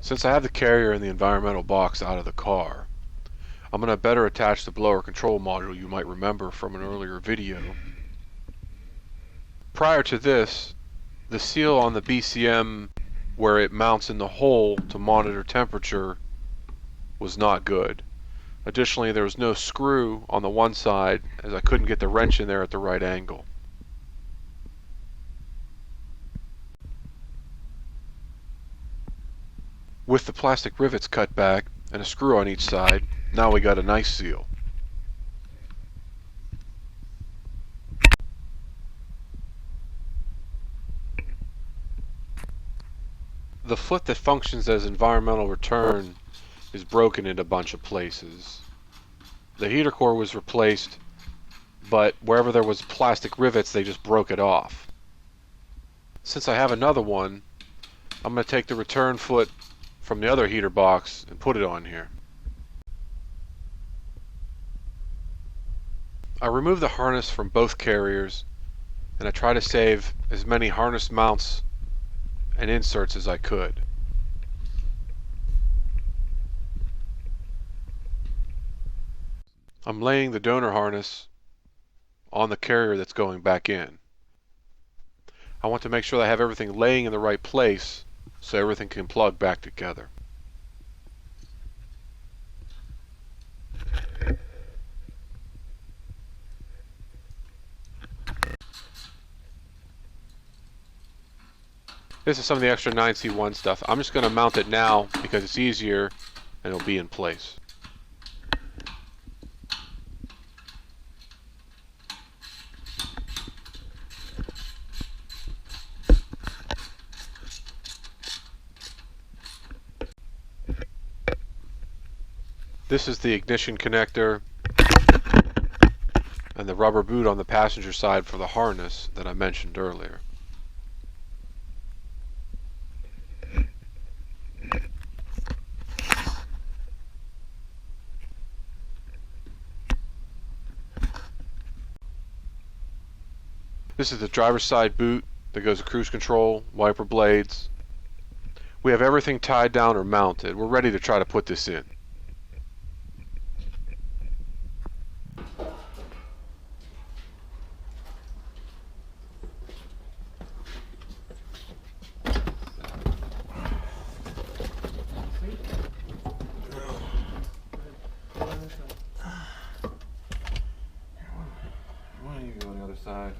Since I have the carrier and the environmental box out of the car, I'm going to better attach the blower control module you might remember from an earlier video. Prior to this, the seal on the BCM where it mounts in the hole to monitor temperature was not good. Additionally, there was no screw on the one side as I couldn't get the wrench in there at the right angle. With the plastic rivets cut back and a screw on each side, now we got a nice seal. The foot that functions as environmental return is broken in a bunch of places. The heater core was replaced, but wherever there was plastic rivets, they just broke it off. Since I have another one, I'm going to take the return foot from the other heater box and put it on here. I removed the harness from both carriers, and I try to save as many harness mounts and inserts as I could. I'm laying the donor harness on the carrier that's going back in. I want to make sure that I have everything laying in the right place so everything can plug back together. This is some of the extra 9C1 stuff. I'm just going to mount it now because it's easier and it'll be in place. This is the ignition connector and the rubber boot on the passenger side for the harness that I mentioned earlier. This is the driver's side boot that goes to cruise control, wiper blades. We have everything tied down or mounted. We're ready to try to put this in. Why don't you go on the other side?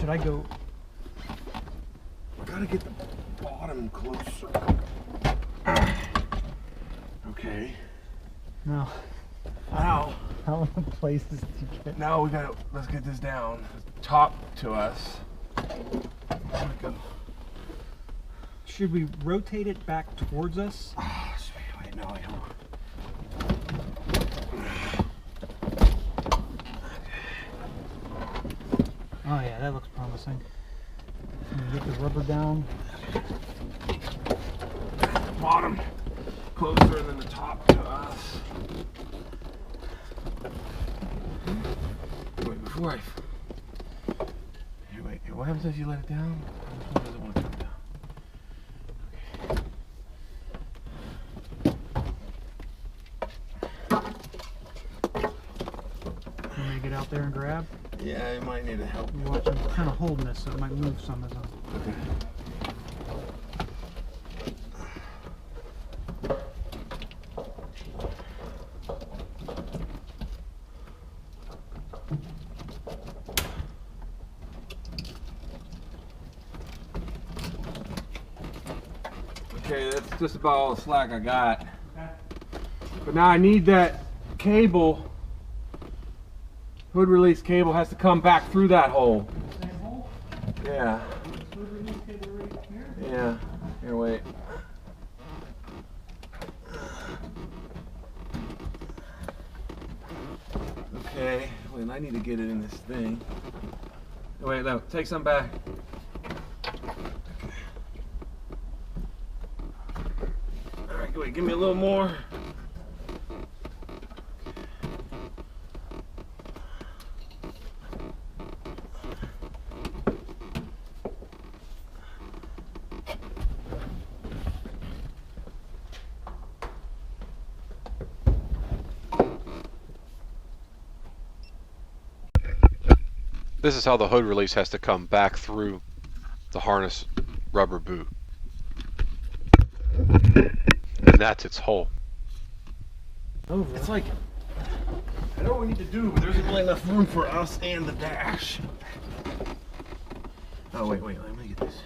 Should I go? Gotta get the bottom closer. Okay. No. Now, How many places do you get? now we gotta, let's get this down. Top to us. There we go. Should we rotate it back towards us? Oh, sweet. Wait, no, I don't. Oh yeah, that looks promising. Can you get the rubber down? Bottom closer than the top to us. Wait, before I... Hey, wait, what happens if you let it down? This one doesn't want to come down. You want me to get out there and grab? Yeah, you might need to help. You watch, I'm kind of holding this so it might move some as I'm... Okay. Okay, that's just about all the slack I got. Okay. But now I need that cable. Hood release cable has to come back through that hole. Same hole? Yeah. This hood release cable right here? Yeah. Here, wait. Okay. Wait, I need to get it in this thing. Wait, no, take some back. Alright, wait, give me a little more. This is how the hood release has to come back through the harness rubber boot. And that's its hole. Over. It's like, I know what we need to do, but there isn't really enough room for us and the dash. Oh, wait, let me get this.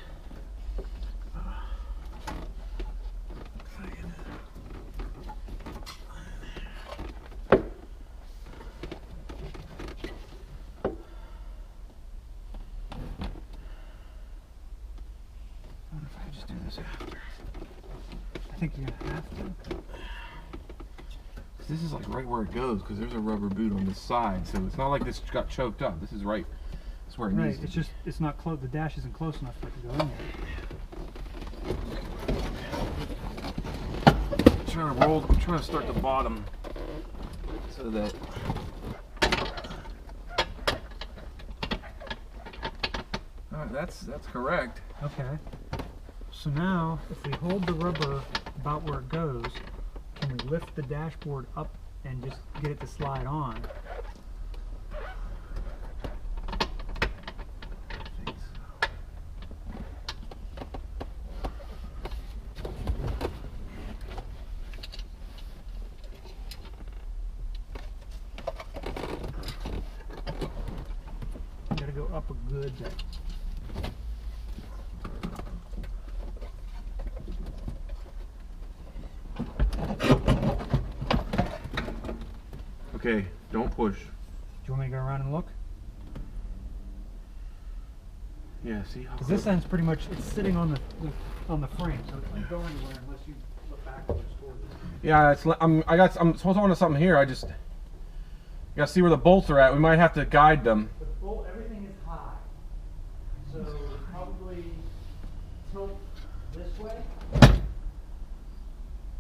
I wonder if I just do this after. I think you're gonna have to. This is like right where it goes because there's a rubber boot on this side, so it's not like this got choked up. This is right. That's where it Right, needs to it's be. just, it's not close, the dash isn't close enough for it to go in there. I'm trying to start the bottom so that. Alright, that's correct. Okay. So now, if we hold the rubber about where it goes, can we lift the dashboard up and just get it to slide on? I think so. Gotta go up a good bit. Okay, don't push. Do you want me to go around and look? Yeah, see how. Because this end's pretty much, it's sitting on the frame, so it can't go anywhere unless you look backwards towards it. Yeah, I'm supposed to want something here. I just gotta see where the bolts are at. We might have to guide them. The bolt, everything is high, so probably tilt this way.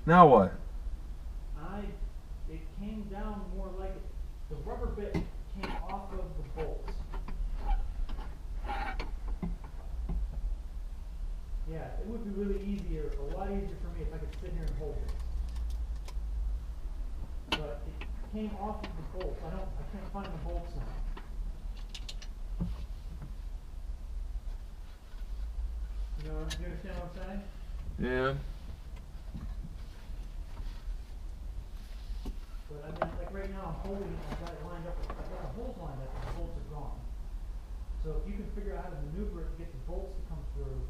Now what? It came down more like it. The rubber bit came off of the bolts. Yeah, it would be really easier, a lot easier for me if I could sit here and hold this. But it came off of the bolts. I can't find the bolts now. You understand what I'm saying? Yeah. But I mean, like right now, I'm holding it, I've got it lined up, I've got the holes lined up, but the bolts are gone. So if you can figure out how to maneuver it to get the bolts to come through,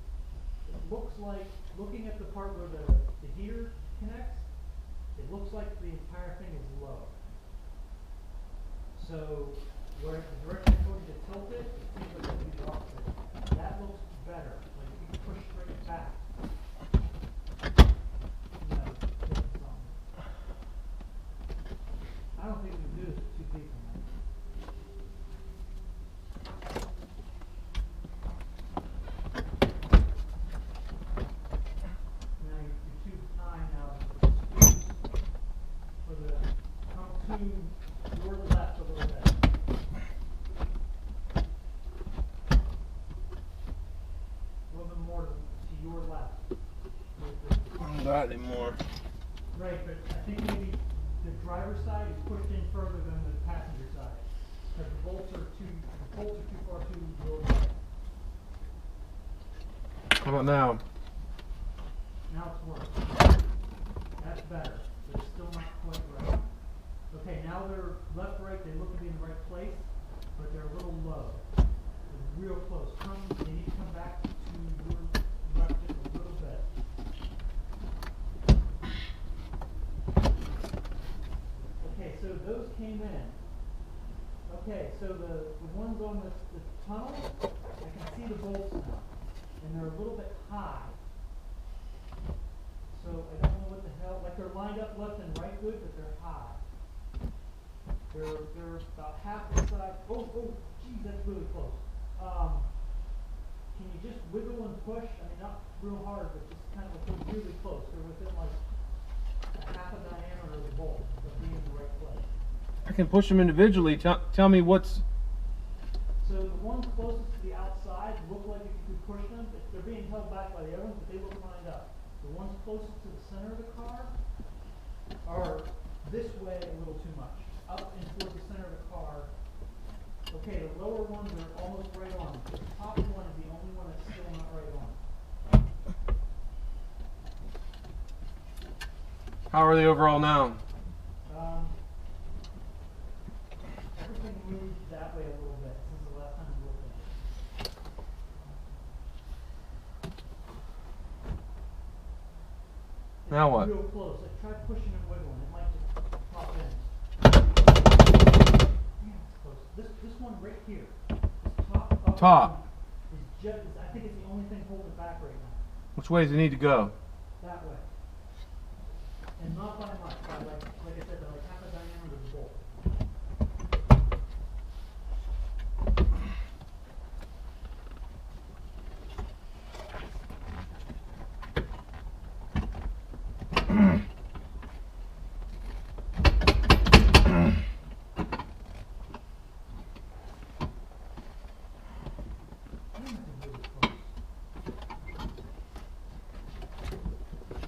it looks like, looking at the part where the heater connects, it looks like the entire thing is low. So where the direction I told you to tilt it, it seems like it'll be the opposite. That looks better, like if you can push straight back. You know, get it from. I don't think we can do this with 2 feet from that. Now you're too high now for the come to your left a little bit. A little bit more to your left. I don't got any more. Right, but I think maybe the driver's side is pushed in further than the passenger side. Because the bolts are too far to your right. How about now? Now it's working. That's better, but it's still not quite right. Okay, now they're left, right, they look to be in the right place, but they're a little low. They're real close. They need to come back to your left just a little bit. so the ones on the tunnel, I can see the bolts now, and they're a little bit high. So I don't know what the hell, like they're lined up left and right good, but they're high. They're about half the size. Oh, geez, that's really close. Can you just wiggle and push? I mean, not real hard, but just kind of really close. They're within like half a diameter of the bolt of being in the right place. I can push them individually. Tell me what's... So the ones closest to the outside look like if you could push them. They're being held back by the other ones, but they look lined up. The ones closest to the center of the car are this way a little too much. Up and towards the center of the car. Okay, the lower ones are almost right on. The top one is the only one that's still not right on. How are they overall now? Everything moved that way a little bit since the last time we looked at it. Now what? Real close. Like try pushing and wiggling. It might just pop in. Yeah, it's close. This one right here. This Top. Is just, I think it's the only thing holding it back right now. Which way does it need to go? That way. And not by much. By like I said, by like half a diameter of the bolt.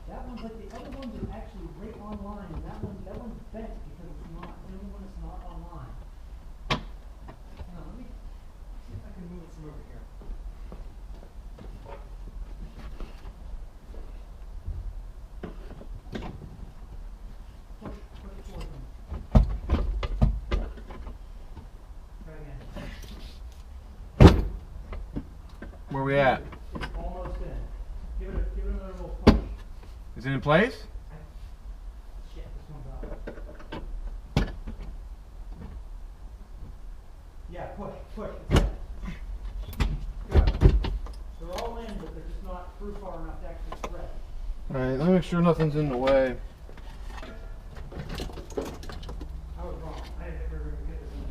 That one's like the other ones are actually right online, and that one's bent because it's not the only one that's not online. Now let me see if I can move it from over here. Push towards them. Try again. Where are we at? It's almost in. Give it another little push. Is it in place? Shit, this one's out. Yeah, push. It's in. Good. They're all in, but they're just not through far enough to actually spread. Alright, let me make sure nothing's in the way. I was wrong. I didn't ever get this in.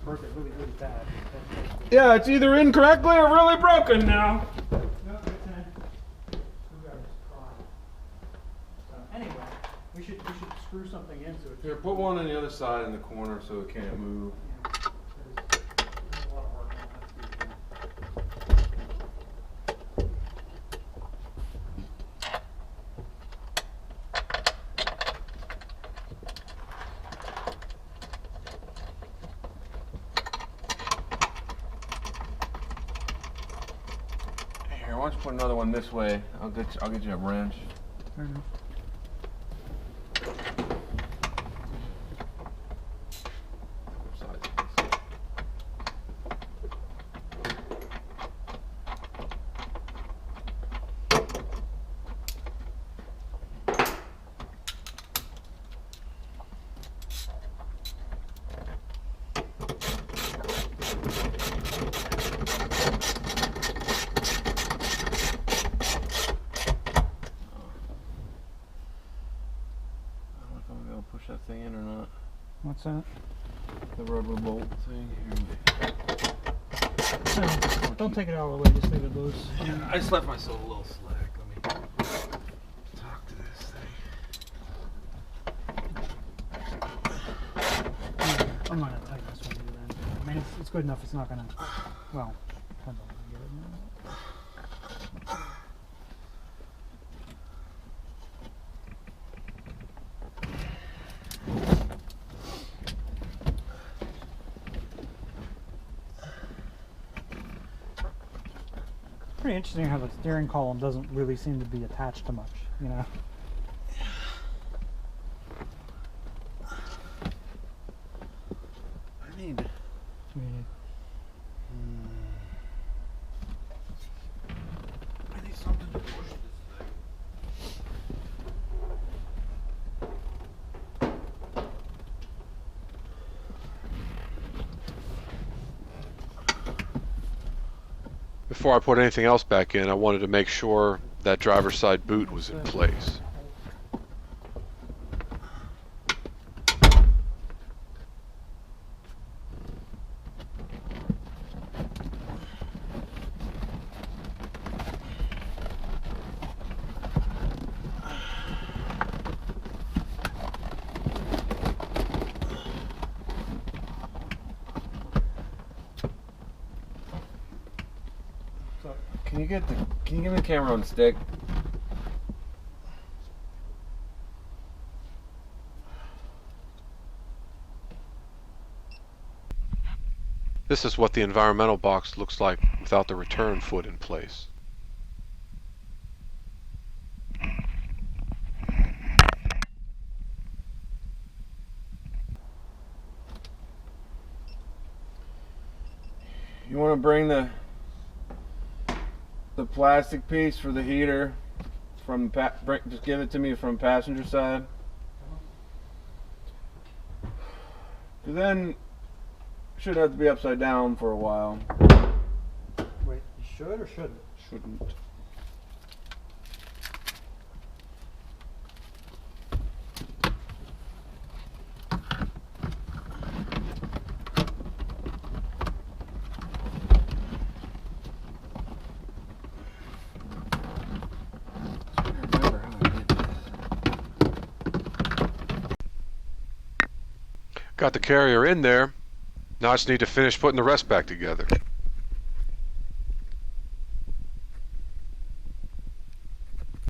Broke it really, really bad. Yeah, it's either incorrectly or really broken now. No, it's in. Screwdriver's crying. So anyway, we should screw something into it. Here, put one on the other side in the corner so it can't move. Yeah, there's a lot of work on that. Here, why don't you put another one this way? I'll get you a wrench. Fair enough. Push that thing in or not. What's that? The rubber bolt thing. Here. Don't take it all the way, just leave it loose. Yeah, I just left myself a little slack. Let me talk to this thing. I'm not gonna tighten this one either then. I mean, it's good enough, it's not gonna, well, depends on how you get it now. Pretty interesting how the steering column doesn't really seem to be attached to much, you know? before I put anything else back in, I wanted to make sure that driver's side boot was in place. Can you give me the camera on stick? This is what the environmental box looks like without the return foot in place. You want to bring the plastic piece for the heater from just give it to me from passenger side. 'Cause then should have to be upside down for a while. Wait, you should or shouldn't? Shouldn't. Got the carrier in there. Now I just need to finish putting the rest back together.